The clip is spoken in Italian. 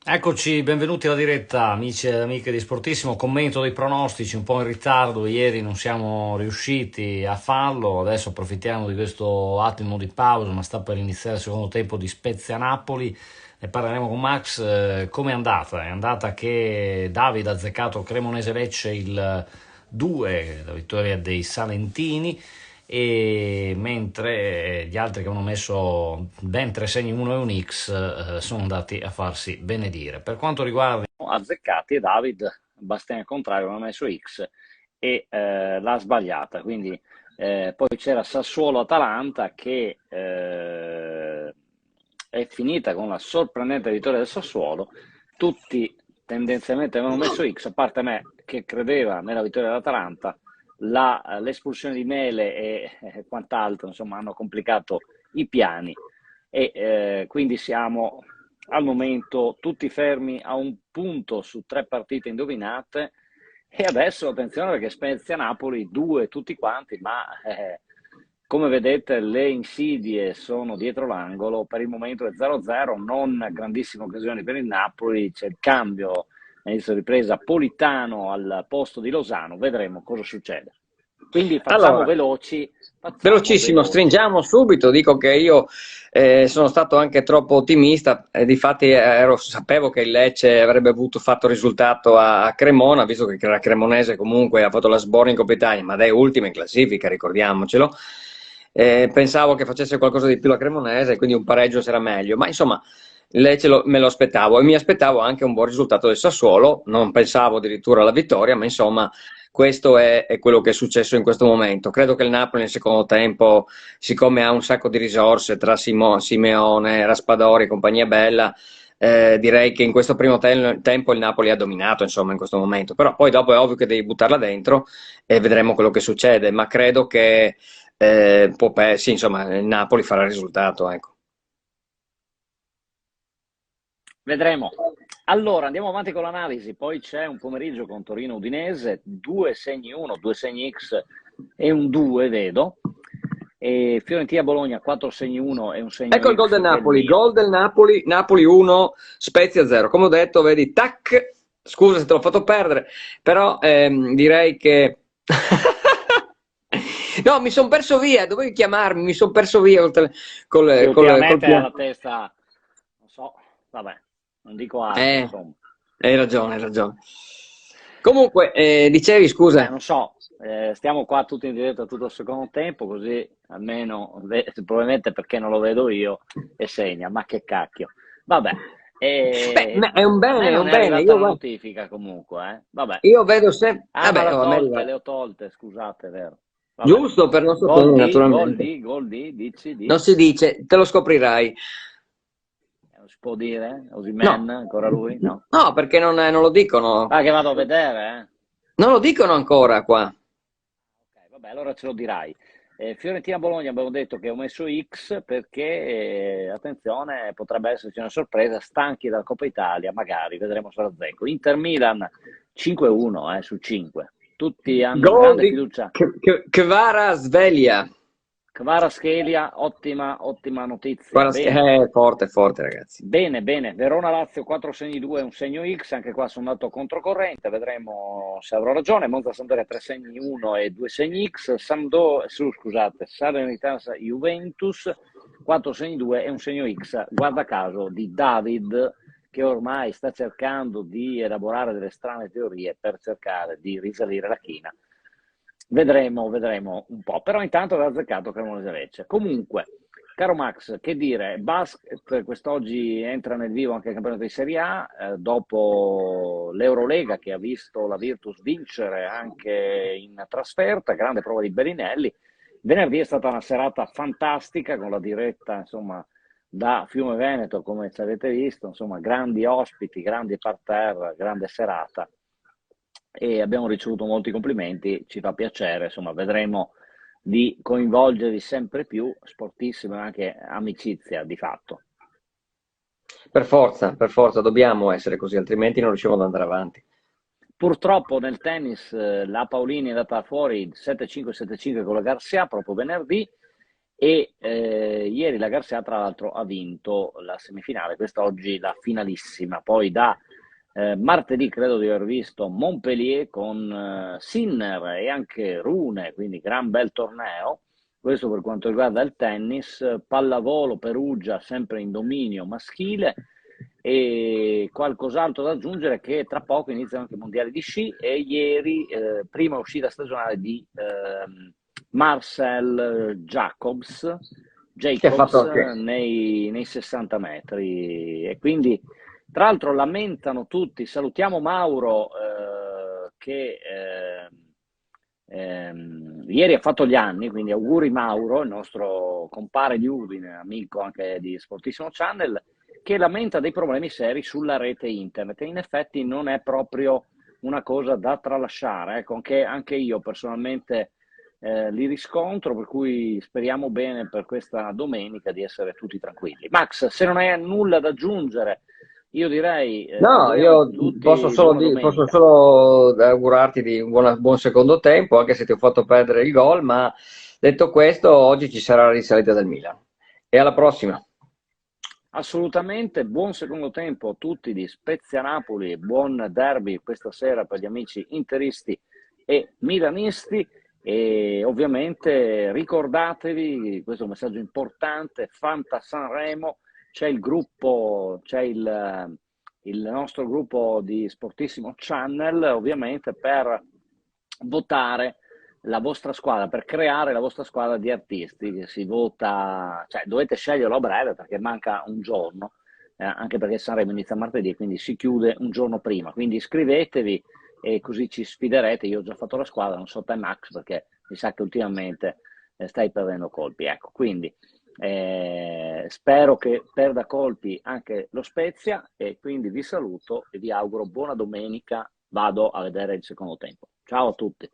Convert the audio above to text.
Eccoci, benvenuti alla diretta, amici ed amiche di Sportissimo. Commento dei pronostici un po' in ritardo, ieri non siamo riusciti a farlo, adesso approfittiamo di questo attimo di pausa, ma sta per iniziare il secondo tempo di Spezia-Napoli. Ne parleremo con Max. Come è andata? È andata che Davide ha azzeccato Cremonese-Lecce il 2, la vittoria dei Salentini, e mentre gli altri che hanno messo ben tre segni, uno e un X, sono andati a farsi benedire. Per quanto riguarda azzeccati, e David, Bastian al contrario, non ha messo X e l'ha sbagliata, quindi poi c'era Sassuolo-Atalanta che è finita con la sorprendente vittoria del Sassuolo. Tutti tendenzialmente avevano messo X, a parte me che credeva nella vittoria dell'Atalanta. L'espulsione di Mele e quant'altro, insomma, hanno complicato i piani e quindi siamo al momento tutti fermi a un punto su tre partite indovinate. E adesso attenzione, perché Spezia-Napoli due tutti quanti, ma come vedete le insidie sono dietro l'angolo. Per il momento è 0-0, non grandissime occasioni per il Napoli, c'è il cambio inizio ripresa, Politano al posto di Lozano, vedremo cosa succede. Quindi facciamo Allora, veloci, facciamo velocissimo, veloci. stringiamo subito. Dico che io sono stato anche troppo ottimista. Difatti sapevo che il Lecce avrebbe avuto fatto risultato a Cremona, visto che la Cremonese comunque ha fatto la sbornia in Coppa Italia, ma è ultima in classifica, ricordiamocelo. Pensavo che facesse qualcosa di più la Cremonese, quindi un pareggio sarà meglio. Ma insomma, il Lecce me lo aspettavo e mi aspettavo anche un buon risultato del Sassuolo. Non pensavo addirittura alla vittoria, ma insomma. Questo è quello che è successo in questo momento. Credo che il Napoli nel secondo tempo, siccome ha un sacco di risorse tra Simeone, Raspadori e compagnia bella, direi che in questo primo tempo il Napoli ha dominato, insomma, in questo momento. Però poi dopo è ovvio che devi buttarla dentro e vedremo quello che succede. Ma credo che sì, insomma, il Napoli farà il risultato, ecco. Vedremo. Allora, andiamo avanti con l'analisi. Poi c'è un pomeriggio con Torino-Udinese, due segni 1, due segni X e un 2, vedo. E Fiorentina-Bologna, 4 segni 1 e un segno Ecco il gol del X, che è il Napoli, mio. gol del Napoli, Napoli 1, Spezia 0. Come ho detto, vedi, tac, scusa se te l'ho fatto perdere, però direi che... No, mi sono perso via, dovevi chiamarmi, mi sono perso via Sì, col ultimamente ha piano. la testa, non so, vabbè, non dico altro, insomma. Hai ragione, hai ragione. Comunque, dicevi, scusa. Non so, stiamo qua tutti in diretta tutto il secondo tempo, così almeno, probabilmente perché non lo vedo io, e segna, ma che cacchio. Vabbè, Beh, ma a me è non un è bene, arrivata la notifica comunque, eh. Vabbè. io vedo sempre... Ah, ma Vabbè, oh, a me arriva... le ho tolte, scusate, vero. Vabbè. Giusto per nostro comune, naturalmente. Gol di, dici, di. Non si dice, te lo scoprirai. Non si può dire? No, Osimhen, ancora lui? No. no, perché non lo dicono. Ah, che vado a vedere, eh. Non lo dicono ancora qua. Ok, vabbè, allora ce lo dirai. Fiorentina-Bologna abbiamo detto che ho messo X perché, attenzione, potrebbe esserci una sorpresa, stanchi dalla Coppa Italia, magari, vedremo se lo azzecco. Inter-Milan 5-1 su 5. Tutti hanno Gol grande di fiducia. Kvaratskhelia. Kvaratskhelia, ottima notizia. Kvaratskhelia, Bene. forte, forte, ragazzi. Bene, bene. Verona-Lazio 4 segni 2 e un segno X, anche qua sono andato controcorrente, vedremo se avrò ragione. Monza-Sampdoria 3 segni 1 e 2 segni X, scusate, Salernitana-Juventus 4 segni 2 e un segno X, guarda caso di David, che ormai sta cercando di elaborare delle strane teorie per cercare di risalire la china. Vedremo un po', però intanto aveva azzeccato Cremonese-Lecce. Comunque, caro Max, che dire, basket quest'oggi entra nel vivo anche il campionato di Serie A, dopo l'Eurolega che ha visto la Virtus vincere anche in trasferta, grande prova di Bellinelli. Venerdì è stata una serata fantastica con la diretta, insomma, da Fiume Veneto, come ci avete visto, insomma, grandi ospiti, grandi parterre, grande serata e abbiamo ricevuto molti complimenti, ci fa piacere, insomma, vedremo di coinvolgervi sempre più, sportissimo e anche amicizia di fatto. Per forza, dobbiamo essere così, altrimenti non riusciamo ad andare avanti. Purtroppo nel tennis la Paolini è andata fuori 7-5-7-5 con la Garcia proprio venerdì e ieri la Garcia tra l'altro ha vinto la semifinale, questa oggi la finalissima, poi da martedì credo di aver visto Montpellier con Sinner e anche Rune, quindi gran bel torneo. Questo per quanto riguarda il tennis. Pallavolo Perugia sempre in dominio maschile, e qualcos'altro da aggiungere che tra poco iniziano anche i mondiali di sci, e ieri prima uscita stagionale di Marcel Che ha fatto Jacobs anche... nei 60 metri, e quindi tra l'altro lamentano tutti, salutiamo Mauro che ieri ha fatto gli anni, quindi auguri Mauro, il nostro compare di Udine, amico anche di Sportissimo Channel, che lamenta dei problemi seri sulla rete internet, e in effetti non è proprio una cosa da tralasciare, ecco, anche io personalmente li riscontro, per cui speriamo bene per questa domenica di essere tutti tranquilli. Max, se non hai nulla da aggiungere, io direi No, auguriamo a io tutti buona posso domenica. solo augurarti di un buon secondo tempo, anche se ti ho fatto perdere il gol, ma detto questo, oggi ci sarà la risalita del Milan. E alla prossima. Assolutamente, buon secondo tempo a tutti di Spezia Napoli, buon derby questa sera per gli amici interisti e milanisti, e ovviamente ricordatevi, questo è un messaggio importante, Fanta Sanremo, c'è il gruppo, c'è il nostro gruppo di Sportissimo Channel, ovviamente per votare la vostra squadra, per creare la vostra squadra di artisti, che si vota, cioè dovete sceglierlo a breve perché manca un giorno, anche perché Sanremo inizia martedì, quindi si chiude un giorno prima, quindi iscrivetevi e così ci sfiderete. Io ho già fatto la squadra, non so te Max, perché mi sa che ultimamente stai perdendo colpi, ecco, quindi spero che perda colpi anche lo Spezia, e quindi vi saluto e vi auguro buona domenica, vado a vedere il secondo tempo. Ciao a tutti.